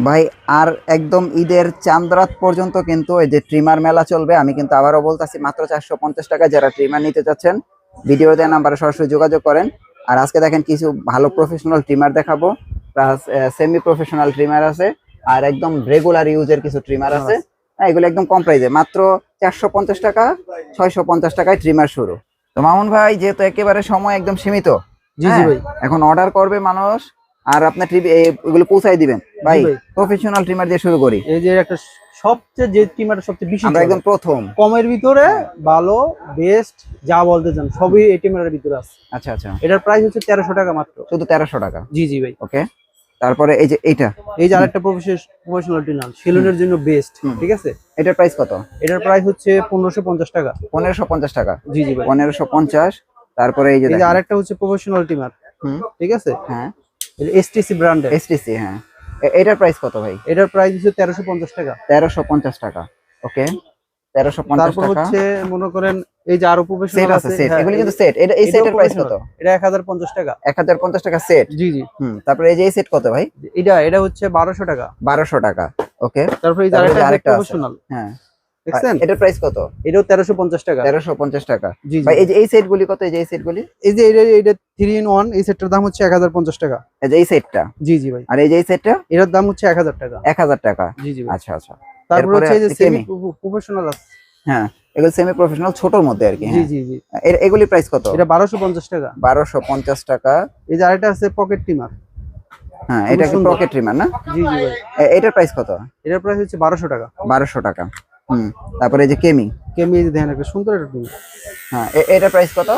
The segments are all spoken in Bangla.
ভাই আর একদম ঈদের চাঁদ রাত পর্যন্ত কিন্তু এই যে ট্রিমার মেলা চলবে। আমি কিন্তু আবারও বলতাছি, মাত্র 450 টাকা যারা ট্রিমার নিতে চাচ্ছেন ভিডিও দেওয়া নাম্বারে সরাসরি যোগাযোগ করেন। আর আজকে দেখেন কিছু ভালো প্রফেশনাল ট্রিমার দেখাবো, প্লাস সেমি প্রফেশনাল ট্রিমার আছে, আর একদম রেগুলার ইউজের কিছু ট্রিমার আছে। হ্যাঁ, এগুলো একদম কম প্রাইসে, মাত্র 450 টাকা, 650 টাকায় ট্রিমার শুরু। তো মামুন ভাই, যেহেতু একেবারে সময় একদম সীমিত, জি জি হ্যাঁ, ভাই। এখন অর্ডার করবে মানুষ আর আপনার এগুলো পৌঁছাই দিবেন ভাই। জি ভাই, প্রফেশনাল ট্রিমার দিয়ে শুরু করি এই যে একটা সবচেয়ে যে টিমারটা সবচেয়ে বেশি আমরা, চলে একদম প্রথম। কমের ভিতরে ভালো বেস্ট যা বলতে চান সবই এই টিমারের ভিতরে আছে। আচ্ছা আচ্ছা, এটার প্রাইস হচ্ছে 1300 টাকা মাত্র। শুধু 1300 টাকা? জি জি ভাই। ওকে, তারপরে এই যে এইটা, এই যে আরেকটা প্রফেশনাল টিনার সেলুনের জন্য বেস্ট, ঠিক আছে। এটার প্রাইস কত? এটার প্রাইস হচ্ছে 1550 টাকা। 1550 টাকা? জি জি ভাই। 1550। তারপরে এই যে এই যে দেখেন, আরেকটা হচ্ছে প্রফেশনাল টিমার, হুম, ঠিক আছে, হ্যাঁ, এসটিসি ব্র্যান্ডের। এসটিসি, হ্যাঁ। এটার প্রাইস কত ভাই? এটার প্রাইস হচ্ছে 1350 টাকা। 1350 টাকা। ওকে, 1350 তারপর টাকা। হচ্ছে মনে করেন এই যে আরো সেট প্রফেশনাল আছে, আছে, সেট, হ্যাঁ, এগুলো কিন্তু সেট। এই এটাও সেটের প্রাইস কত? professional। এটা 1050 টাকা। 1050 টাকা সেট? জি জি। তারপরে এই যে এই সেট কত ভাই? এটা হচ্ছে 1200 টাকা। 1200 টাকা। ওকে, তারপর এই যে তারপরে যে আরেকটা আরেকটা আছে, প্রফেশনাল, হ্যাঁ, দেখছেন, এটার প্রাইস কত? এটাও 1350 টাকা। 1350 টাকা। জি জি। ভাই এই যে এই সেট গুলি কত? এই যে এই সেট গুলি, এই যে এটা 3 in 1, এই সেটটার দাম হচ্ছে 1050 টাকা। এই যে এই সেটটা, জি জি ভাই। আর এই যে এই সেটটা এটার দাম হচ্ছে 1000 টাকা। 1000 টাকা। জি জি ভাই। আচ্ছা আচ্ছা। তারপর এরপরে হচ্ছে এই যে আছে সেমি সেমি, প্রফেশনাল আছে। হ্যাঁ, এগুলো সেমি প্রফেশনাল ছোটর মধ্যে আর কি। জি হ্যাঁ, জি জি। এগুলি প্রাইস কত? এটা 1250 টাকা। 1250 টাকা। এই যে আরেকটা আছে পকেট টিমার। হ্যাঁ, খুবই এটা কি সুন্দর। পকেট ট্রিমার না? জি জি ভাই। এটার প্রাইস কত? এটার প্রাইস হচ্ছে 1200 টাকা। 1200 টাকা। তারপরে এই যে কেমি, কেমি এই যে দেখেন একটা সুন্দর একটা টিমার। হ্যাঁ, এটার প্রাইস কত?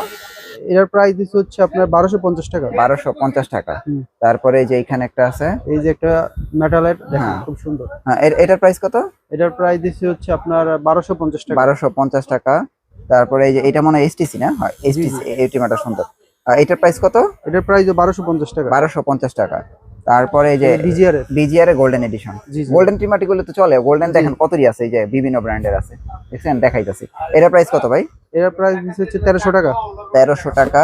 এটার প্রাইস দিচ্ছে হচ্ছে আপনার 1250 টাকা। 1250 টাকা। হুম। তারপরে এই যে এখানে একটা আছে, এই যে একটা মেটালের দেখেন, হ্যাঁ। খুব সুন্দর। হ্যাঁ, এটার প্রাইস কত? এটার প্রাইস দিচ্ছে হচ্ছে আপনার 1250 টাকা। 1250 টাকা। তারপরে এই যে এটা মনে হয় এসটিসি না? হয় জি জি। এসটিসি, এই টিমারটা সুন্দর। এটার প্রাইস কত? এটার প্রাইস 1250 টাকা। 1250 টাকা। তারপরে এই যে ডিজিআর এর। বিজিআর এর গোল্ডেন এডিশন। জি জি। গোল্ডেন টিমাটি গুলো তো চলে, গোল্ডেন জি। দেখেন কতই আছে, এই যে বিভিন্ন ব্র্যান্ডের আছে, দেখছেন, দেখাইতাছি। এটার প্রাইস কত ভাই? এটার প্রাইস দিচ্ছে হচ্ছে 1300 টাকা। 1300 টাকা।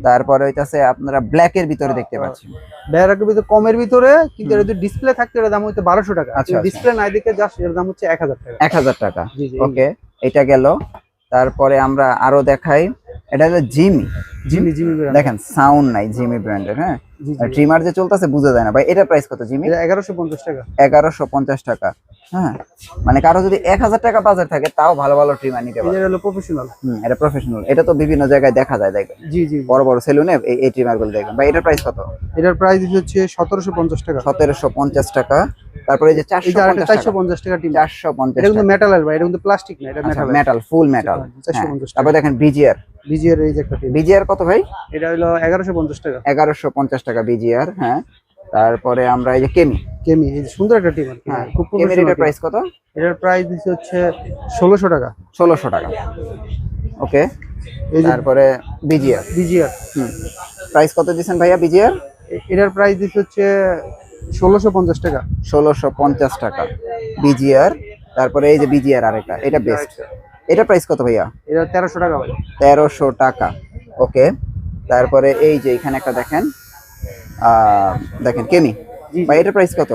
তারপরে হইতাছে আপনারা ব্ল্যাক এর ভিতরে দেখতে পাচ্ছেন, ব্যারাকের ভিতরে কমের ভিতরে, কিন্তু এটা যদি ডিসপ্লে থাকতে এর দাম হচ্ছে 1200 টাকা। আচ্ছা, আচ্ছা। ডিসপ্লে নাই দেখে জাস্ট এর দাম হচ্ছে 1000 টাকা। 1000 টাকা। জি জি। ওকে, এটা গেল। তারপরে আমরা আরো দেখাই, এটা হলো জিমি। Jimmy Jimmy brand. দেখেন সাউন্ড নাই, জিমি ব্র্যান্ডের। হ্যাঁ, জি জি। ট্রিমার যে চলতেছে বোঝা যায় না ভাই। এটার প্রাইস কত জিমি? এটা 1150 টাকা। 1150 টাকা। হ্যাঁ, মানে কারো যদি 1000 টাকা বাজার থাকে তাও ভালো ভালো ট্রিমার নিতে পারে। এটা হলো প্রফেশনাল। এটা প্রফেশনাল, এটা তো বিভিন্ন জায়গায় দেখা যায়, দেখবেন জি জি। বড় বড় সেলুনে এই ট্রিমার গুলো দেখবেন ভাই। এটার প্রাইস কত? এটার প্রাইস হচ্ছে 1750 টাকা। 1750 টাকা। তারপরে এই যে এই যে আরেকটা 450 টাকা। 450 টাকা টিম। 450 এটা কিন্তু টাকা। মেটালের ভাই, এটা কিন্তু প্লাস্টিক না, এটা আচ্ছা, মেটাল। মেটাল, ফুল মেটাল। 450 টাকা। তারপর দেখেন বিজিআর। বিজিআর এই যে একটা টিম। বিজিআর কত ভাই? এটা হলো 1150 টাকা। 1150 টাকা বিজিআর। হ্যাঁ, তারপরে আমরা এই যে কেমি। কেমি এই যে সুন্দর একটা টিম। হ্যাঁ, খুব কেমির প্রফেশনাল। এটার প্রাইস কত? এটার প্রাইস দিচ্ছে হচ্ছে 1600 টাকা। 1600 টাকা। ওকে, এই যে তারপরে বিজিআর। বিজিআর, প্রাইস কত দিচ্ছেন ভাইয়া বিজিআর? এটার প্রাইস দিচ্ছে হচ্ছে 1650 টাকা। 1650 টাকা বিজিআর। তারপরে এই যে বিজিআর আরেকটা, এটা বেস্ট। এটা প্রাইস কত ভাইয়া? এটা 1300 টাকা ভাই। 1300 টাকা। ওকে, তারপরে এই যে এখানে একটা দেখেন, দেখেন কেমি জি ভাই, এটার প্রাইস কত?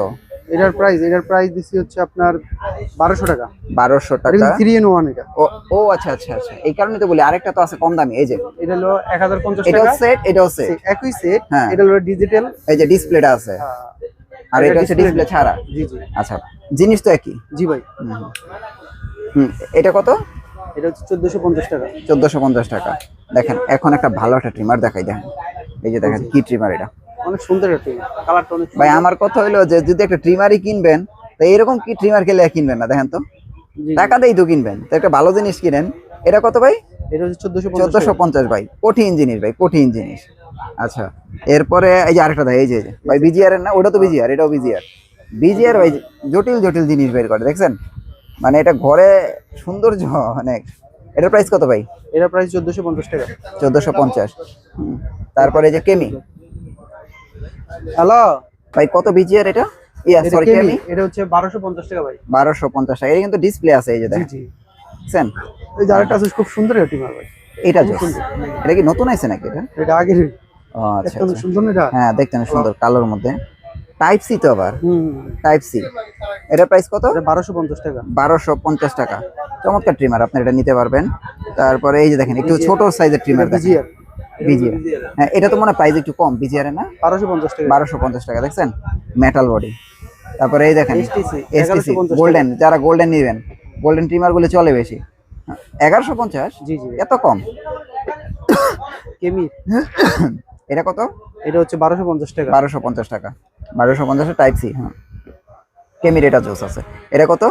এটার প্রাইস দিচ্ছে হচ্ছে আপনার 1200 টাকা। 1200 এটা টাকা। কিন্তু 3 in 1 এটা। ও ও, আচ্ছা আচ্ছা আচ্ছা, এই কারণে তো বলি আরেকটা তো আছে কম দামি, এই যে এটা হলো 1050 এটাও টাকা। সেট, এটাও সেট। একই সেট। হ্যাঁ। এটা হলো ডিজিটাল। এই যে ডিসপ্লেটা আছে, আর এটা হচ্ছে ডিসপ্লে ছাড়া। জি জি। আচ্ছা, জিনিস তো একই। জি ভাই। এটা কত? এটা হচ্ছে 1450 টাকা। 1450 টাকা। দেখেন এখন একটা ভালো একটা ট্রিমার দেখাই, দেখেন এই যে দেখেন কি ট্রিমার এটা। অনেক সুন্দর একটা টিম, কালারটা অনেক ভাই সুন্দর। আমার কথা হইলো যে যদি একটা ট্রিমারই কিনবেন, তো এরকম কি ট্রিমার খেলে কিনবেন না? দেখেন তো, জি, টাকা দিয়ে তো কিনবেন, তো একটা ভালো জিনিস কিনেন। এটা কত ভাই? এটা হচ্ছে 1450 টাকা। 1450 ভাই, কঠিন জিনিস ভাই, কঠিন জিনিস। আচ্ছা, এরপরে এই যে আরেকটা দেয়, এই যে ভাই বিজিআর এর না, ওটা তো বিজিআর, এটাও বিজিআর। বিজিআর ভাই জটিল জটিল জিনিস বের করে, দেখছেন, মানে এটা ঘরে সৌন্দর্য অনেক। এটার প্রাইস কত ভাই? এটা প্রাইস 1450 টাকা। 1450। তারপরে এই যে কেমি হ্যালো ভাই, কত বিজিআর এটা? ইয়া এটা সরি, কেমি, কেমি এটা হচ্ছে 1250 টাকা ভাই। 1250 টাকা। এটা কিন্তু ডিসপ্লে আছে, এই যে জি দেখেন, জি। দেখছেন। এই যে আরেকটা আছে খুব সুন্দর একটা টিম ভাই। এটা খুব জোস। সুন্দর। এটা কি নতুন আছে নাকি এটা? এটা আগের। ও আচ্ছা একদম আচ্ছা। সুন্দর না এটা? হ্যাঁ, দেখতে অনেক সুন্দর কালোর মধ্যে। টাইপ সি তো আবার, হুম টাইপ সি। এটা প্রাইস কত? এটা 1250 টাকা। 1250 টাকা। চমৎকার ট্রিমার, আপনি এটা নিতে পারবেন। তারপরে এই যে দেখেন একটু ছোট সাইজের ট্রিমার দেখেন, বিজিআর বিজিআর। হ্যাঁ, এটা তো মনে হয় প্রাইস একটু কম বিজিআর এর না? 1250 টাকা। 1250 টাকা, দেখছেন মেটাল বডি। তারপরে এই দেখেন এসটিসি এসটিসি 1150 টাকা। গোল্ডেন, যারা গোল্ডেন নেবেন, গোল্ডেন ট্রিমার গুলো চলে বেশি। 1150? জি জি। এত কম? কেমি এটা কত? এটা হচ্ছে 1250 টাকা। 1250 টাকা। 1250 টাইপ সি। হ্যাঁ, কেমির এটা জোস আছে। এটা কত?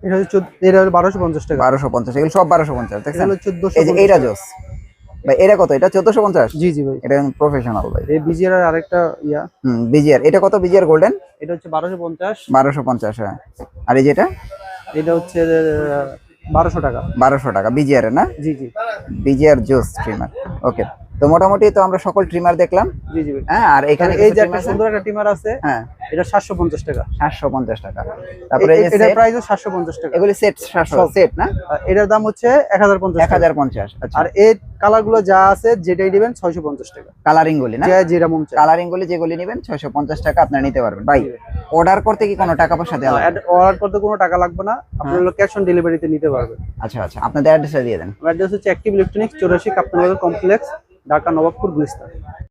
এটা হচ্ছে এটা হলো 1250 টাকা। 1250। এগুলো সব 1250, এটা দেখছেন? হলো এই যে 1450 এইটা জোস ভাই। এটা কত? এটা 1450? জি জি ভাই। এটা প্রফেশনাল ভাই। এই বিজিআর এর আরেকটা ইয়া, বিজিআর। এটা কত বিজিআর গোল্ডেন? এটা হচ্ছে 1250। 1250। হ্যাঁ। আর এই যেটা? এটা হচ্ছে 1200 টাকা। 1200 টাকা বিজিআর এর না? জি জি বিজিআর জোস ট্রিমার। ওকে, তো মোটামুটি তো আমরা সকল ট্রিমার দেখলাম। জি জি ভাই। হ্যাঁ, আর এখানে এই কিছু যে trimmer একটা আছে। সুন্দর একটা টিমার আছে, হ্যাঁ, এটা 750 টাকা। 750 টাকা। তারপরে এই যে এটার set, প্রাইসও 750 টাকা। এগুলি সেট 700 সব। সেট না? এটার দাম হচ্ছে 1050 টাকা। 1050। আচ্ছা, আর এই কালার গুলো যা আছে যেটাই দিবেন 650 টাকা। কালারিং গুলি না? যে যেটা মন চায়। কালারিং গুলি যেগুলি নেবেন 650 টাকা আপনারা নিতে পারবেন। ভাই, অর্ডার করতে কি কোনো টাকা পয়সা দেওয়া লাগবে? অর্ডার করতে কোনো টাকা লাগবে না, আপনারা ক্যাশ অন ডেলিভারিতে নিতে পারবেন। আচ্ছা আচ্ছা, আপনাদের অ্যাড্রেসটা দিয়ে দেন। অ্যাড্রেস হচ্ছে Active Electronics 84 Kaptanagar complex, Dhaka Nawabpur, Gulistan.